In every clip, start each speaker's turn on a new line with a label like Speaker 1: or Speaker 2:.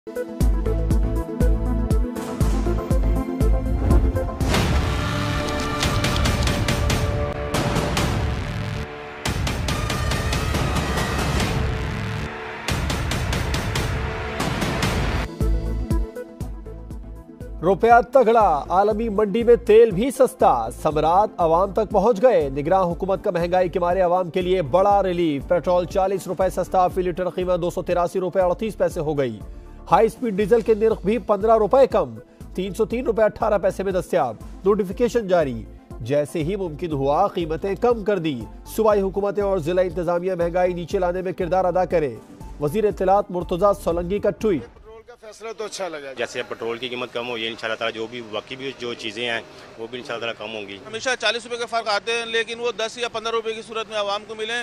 Speaker 1: रुपया तगड़ा, आलमी मंडी में तेल भी सस्ता, समरात अवाम तक पहुंच गए। निगरान हुकूमत का महंगाई के मारे अवाम के लिए बड़ा रिलीफ। पेट्रोल 40 रुपए सस्ता, फी लीटर कीमत 283 रुपए 38 पैसे हो गई। हाई स्पीड डीजल के निर्ख भी 15 रुपए कम, 303 रुपए 18 पैसे में दस्तयाब। नोटिफिकेशन जारी, जैसे ही मुमकिन हुआ कीमतें कम कर दी। सूबाई हुकूमतें और जिला इंतजामिया महंगाई नीचे लाने में किरदार अदा करे। वजीर इत्तलात मुर्तजा सोलंकी का ट्वीट।
Speaker 2: फैसला तो अच्छा लगा।
Speaker 3: जैसे पेट्रोल की कीमत कम हो, ये इंशाल्लाह ताला जो भी बाकी भी जो चीज़ें हैं वो भी इंशाल्लाह ताला कम होंगी।
Speaker 4: हमेशा 40 रुपए के फर्क आते हैं, लेकिन वो 10 या 15 रुपए की सूरत में आवाम को मिले।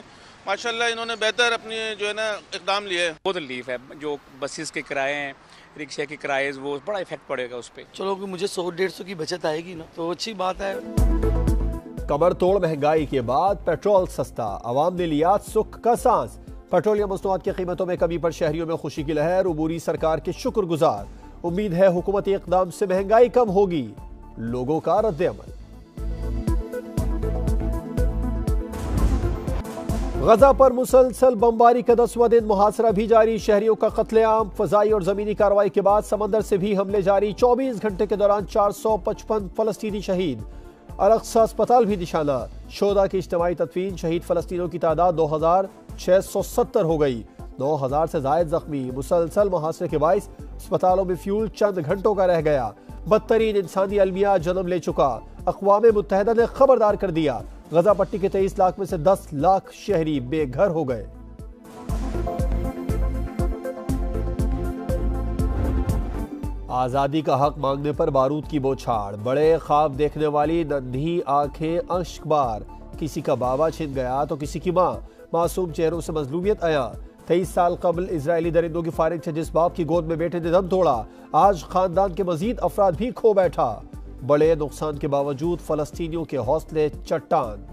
Speaker 4: माशाल्लाह इन्होंने बेहतर अपनी जो है ना इकदाम लिए।
Speaker 5: बहुत रिलीफ है। जो बसेस के किराए हैं, रिक्शे के किराए, वो बड़ा इफेक्ट पड़ेगा उस पर।
Speaker 6: चलो कि मुझे 100-150 की बचत आएगी ना, तो अच्छी बात है।
Speaker 1: कमर तोड़ महंगाई के बाद पेट्रोल सस्ता, अवाम ने लिया सुख का सांस। पेट्रोलियम मसनूआत की कीमतों में कमी पर शहरियों में खुशी की लहर। उबूरी सरकार के शुक्रगुजार, उम्मीद है हुकूमती इक़दाम से महंगाई कम होगी। लोगों का रद्द-ए-अमल। गजा पर मुसलसल बमबारी का 10वां दिन, मुहासरा भी जारी। शहरियों का कत्लेआम, फजाई और जमीनी कार्रवाई के बाद समंदर से भी हमले जारी। 24 घंटे के दौरान 455 फलस्तीनी शहीद। अल-अक़सा अस्पताल भी निशाना। शोदा की इज्तिमाई तदफीन, शहीद फलस्तीनों की तादाद 2670 हो गई। 9000 से जायद जख्मी। मुसलसल मुहासरे के बाइस अस्पतालों में फ्यूल चंद घंटों का रह गया। बदतरीन इंसानी अलमिया जन्म ले चुका। अक़वाम मुत्तहिदा ने खबरदार कर दिया, गजा पट्टी के 23 लाख में से 10 लाख शहरी बेघर हो गए। आजादी का हक मांगने पर बारूद की बौछार, बड़े ख्वाब देखने वाली नन्ही आंखें अश्कबार। किसी का बाबा छिन गया तो किसी की माँ, मासूम चेहरों से मजलूमियत आया। 23 साल कबल इजरायली दरिंदों की फायरिंग से जिस बाप की गोद में बेटे ने दम तोड़ा, आज खानदान के मजीद अफराद भी खो बैठा। बड़े नुकसान के बावजूद फलस्तीनियों के हौसले चट्टान।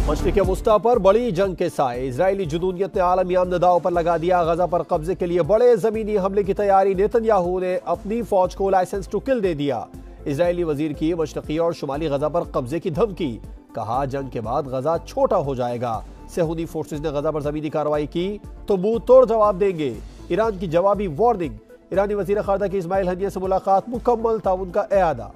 Speaker 1: मशरिक़ वुस्ता पर बड़ी जंग के साए, इजरायली जुनूनियत ने आलमी अमन दांव पर लगा दिया। गजा पर कब्जे के लिए बड़े जमीनी हमले की तैयारी। नेतन्याहू ने अपनी फौज को लाइसेंस टू किल दे दिया। इजरायली वजीर की मशरक़ी और शुमाली गजा पर कब्जे की धमकी, कहा जंग के बाद गजा छोटा हो जाएगा। सेहूदी फोर्सेज ने गजा पर जमीनी कार्रवाई की तो मुंह तोड़ जवाब देंगे। ईरान की जवाबी वार्निंग। ईरानी वजीर खारजा की इस्माइल हनिया से मुलाकात, मुकम्मल ताउन का एआदा।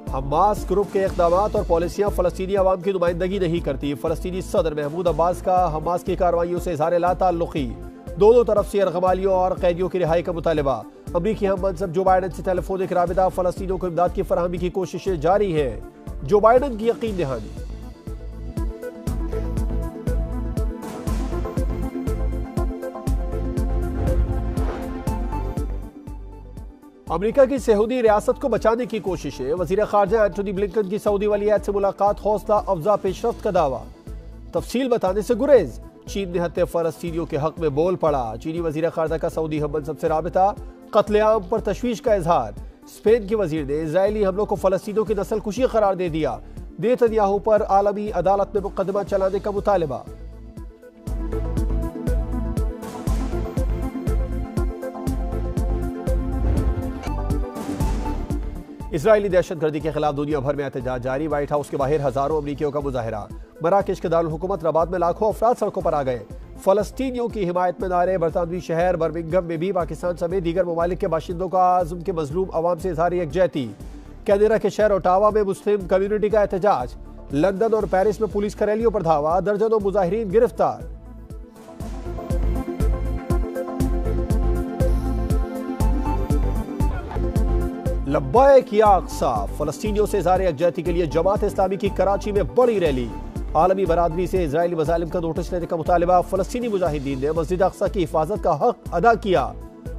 Speaker 1: हमास ग्रुप के इक़दामात और पॉलिसियां फलस्तीनी अवाम की नुमाइंदगी नहीं करती। फलस्तीनी सदर महमूद अब्बास का हमास की कार्रवाइयों से इज़हार लाताल्लुक़ी। दोनों तरफ से अरगमालियों और कैदियों की रिहाई का मुतालबा। अमरीकी हम मनसब जो बाइडन से टेलीफोनिक राबिता, फलस्तीनियों को इमदाद की फराहमी की कोशिशें जारी हैं। जो बाइडन की यकीन दहानी। अमेरिका की सऊदी रियासत को बचाने की कोशिशें। वजीर खारजा एंटोनी ब्लिंकन की सऊदी वलीयत से मुलाकात, हौसला अफजा पेशरफ्त का दावा। तफसील बताने से गुरेज। चीन ने हत्या फलस्तीनियों के हक में बोल पड़ा। चीनी वजीर खारजा का सऊदी हम मनसब से राबिता, कत्लेआम पर तशवीश का इजहार। स्पेन के वजीर ने इजरायली हमलों को फलस्तीनियों की नस्ल कुशी करार दे दिया। नेतन्याहू पर आलमी अदालत में मुकदमा चलाने का मुतालबा। इजरायली दहशतगर्दी के खिलाफ दुनिया भर में एहतजाज जारी। व्हाइट हाउस के बाहर हजारों अमरीकियों का मुजाहरा। मराकेश के दारुल हुकूमत रबात में लाखों अफराद सड़कों पर आ गए। फलस्तीनियों की हिमायत में नारे। बरतानवी शहर बर्मिंघम में भी पाकिस्तान समेत दीगर ममालिक के बाशिंदों का आज़म के मजलूम अवाम से इजहार यकजहती। कैनेडा के शहर ओटावा में मुस्लिम कम्युनिटी का एहतजाज। लंदन और पेरिस में पुलिस का रैलियों पर धावा। दर्जनों मुजाहिरीन गिरफ्तार। लब्बैक या अक़सा, फलस्तीनियों से इज़हार यकजहती के लिए जमात इस्लामी की कराची में बड़ी रैली। आलमी बरादरी से इजरायली मज़ालिम का नोटिस लेने का मुतालिबा। फलस्तीनी मुजाहिदीन ने मस्जिद अक़सा की हिफाजत का हक अदा किया।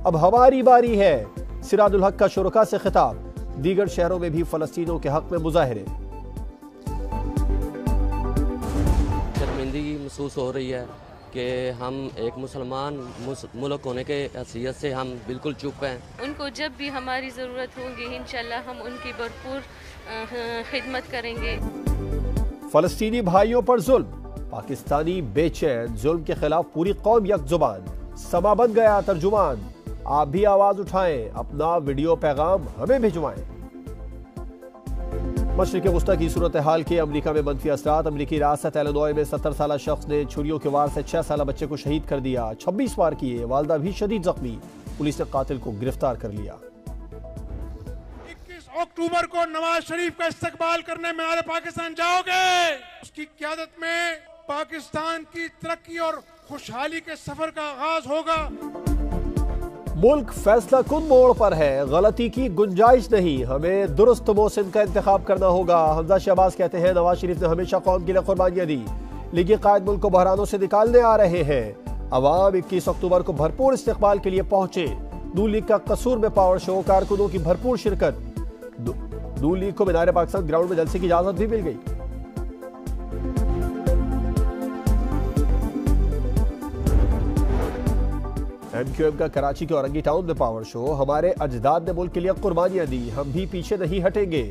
Speaker 1: अब हमारी बारी है। सिराजुल हक का शुरका से खिताब। दीगर शहरों में भी फलस्तीनियों के हक में मुजाहिरे।
Speaker 7: शर्मिंदगी महसूस हो रही है कि हम एक मुसलमान मुल्क होने के हैसियत से हम बिल्कुल चुप हैं।
Speaker 8: उनको जब भी हमारी ज़रूरत होगी इंशाल्लाह हम उनकी भरपूर खिदमत करेंगे।
Speaker 1: फलस्तीनी भाइयों पर जुल्म, पाकिस्तानी बेचैन, जुल्म के खिलाफ पूरी कौम यकजुबान, समा बन गया तर्जुमान। आप भी आवाज उठाएं, अपना वीडियो पैगाम हमें भिजवाएं। मशरिक़ वस्ता की सूरत हाल के अमरीका में मनफी असरात। अमरीकी रियासत इलिनॉय में 70 साल शख्स ने छुरियों के वार से 6 साल बच्चे को शहीद कर दिया। 26 वार किए, वालदा भी शदीद जख्मी। पुलिस ने कातिल को गिरफ्तार कर लिया।
Speaker 2: 21 अक्टूबर को नवाज शरीफ का इस्तकबाल करने में आले पाकिस्तान जाओगे। उसकी क़यादत में पाकिस्तान की तरक्की और खुशहाली के सफर का आगाज होगा।
Speaker 1: मुल्क फैसला कुन मोड़ पर है, गलती की गुंजाइश नहीं, हमें दुरुस्त मोहसिन का इंतखाब करना होगा। हमजा शहबाज कहते हैं नवाज शरीफ ने हमेशा कौम के लिए कुर्बानियां दी, लीगी कायद मुल्क को बहरानों से निकालने आ रहे हैं। अवाम 21 अक्टूबर को भरपूर इस्तकबाल के लिए पहुंचे। नून लीग का कसूर में पावर शो, कारकुनों की भरपूर शिरकत। नून लीग को मीनार पाकिस्तान ग्राउंड में जलसे की इजाजत भी मिल गई। MQM का कराची के औरंगी टाउन में पावर शो। हमारे अजदाद ने मुल्क के लिए कुर्बानियां दी, हम भी पीछे नहीं हटेंगे।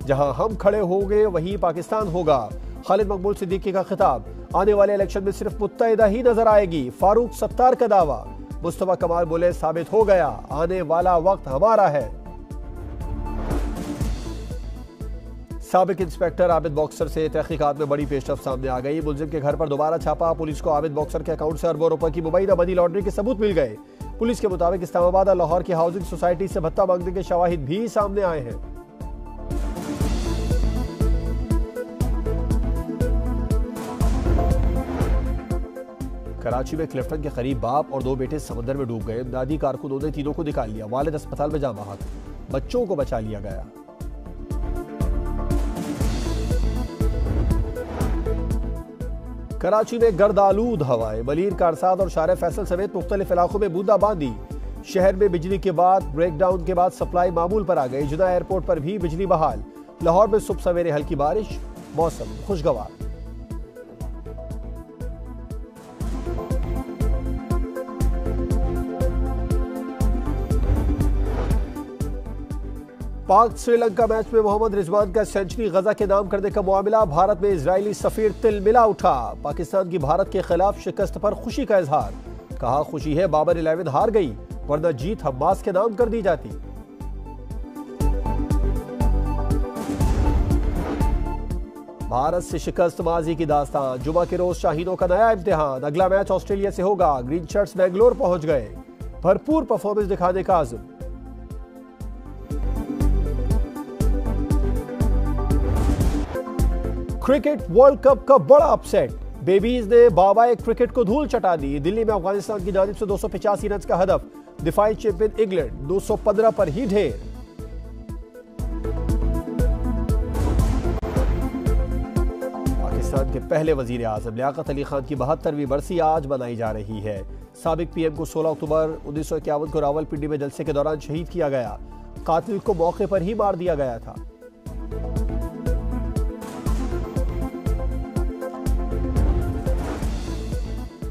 Speaker 1: जहां हम खड़े होंगे वहीं पाकिस्तान होगा। खालिद मकबूल सिद्दीकी का खिताब। आने वाले इलेक्शन में सिर्फ मुत्तहिदा ही नजर आएगी, फारूक सत्तार का दावा। मुस्तफा कमाल बोले साबित हो गया, आने वाला वक्त हमारा है। साबिक इंस्पेक्टर आबिद बॉक्सर से तहकीकात में बड़ी पेशरफ्त सामने आ गई। मुलजिम के घर पर दोबारा छापा। पुलिस को आबिद बॉक्सर के अकाउंट से अरबों रुपए की मुबैना मनी लॉन्ड्रिंग के सबूत मिल गए। पुलिस के मुताबिक इस्लामाबाद और लाहौर की हाउसिंग सोसाइटी से भत्ता मांगने के शवाहिद भी सामने आए हैं। कराची में क्लिफ्टन के करीब बाप और 2 बेटे समंदर में डूब गए। इमदादी कारकुनों ने तीनों को निकाल लिया। वालिद अस्पताल में जा बहाक, बच्चों को बचा लिया गया। कराची में गर्दालूद हवाएं, मलीर, कारसाद और शारे फैसल समेत मुख्तलिफ इलाकों में बूंदाबांदी। शहर में बिजली के बाद ब्रेकडाउन के बाद सप्लाई मामूल पर आ गई। जुदा एयरपोर्ट पर भी बिजली बहाल। लाहौर में सुबह सवेरे हल्की बारिश, मौसम खुशगवार। पाक श्रीलंका मैच में मोहम्मद रिजवान का सेंचुरी गजा के नाम करने का मामला। भारत में इजरायली सफीर तिलमिला उठा। पाकिस्तान की भारत के खिलाफ शिकस्त पर खुशी का इजहार। कहा खुशी है बाबर 11 हार गई, वरना जीत हमास के नाम कर दी जाती। भारत से शिकस्त माजी की दास्तान। जुमा के रोज शाहीनों का नया इम्तिहान। अगला मैच ऑस्ट्रेलिया से होगा। ग्रीन शर्ट्स बेंगलोर पहुंच गए। भरपूर परफॉर्मेंस दिखाने का आज़म। क्रिकेट वर्ल्ड कप का बड़ा अपसेट। बेबीज ने बाबाए क्रिकेट को धूल चटा दी। दिल्ली में अफगानिस्तान की जानिब से 285 रन का हदफ। डिफाइंग चैंपियन इंग्लैंड 215 पर ही ढेर। पाकिस्तान के पहले वजीर आजम लियाकत अली खान की 72वीं बरसी आज मनाई जा रही है। साबिक पीएम को 16 अक्टूबर 1951 को रावलपिंडी में जलसे के दौरान शहीद किया गया। कातिल को मौके पर ही मार दिया गया था।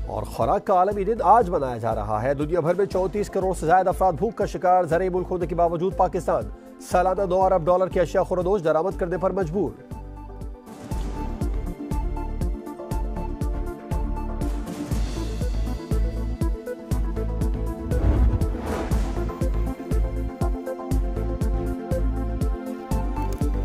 Speaker 1: और खुराक का आलमी दिन आज मनाया जा रहा है। दुनिया भर में 34 करोड़ से ज्यादा अफराद भूख का शिकार। ज़र-ए-मुल्क होने के बावजूद पाकिस्तान सालाना $9 अरब की अशिया खुरदोश दरामद करने पर मजबूर।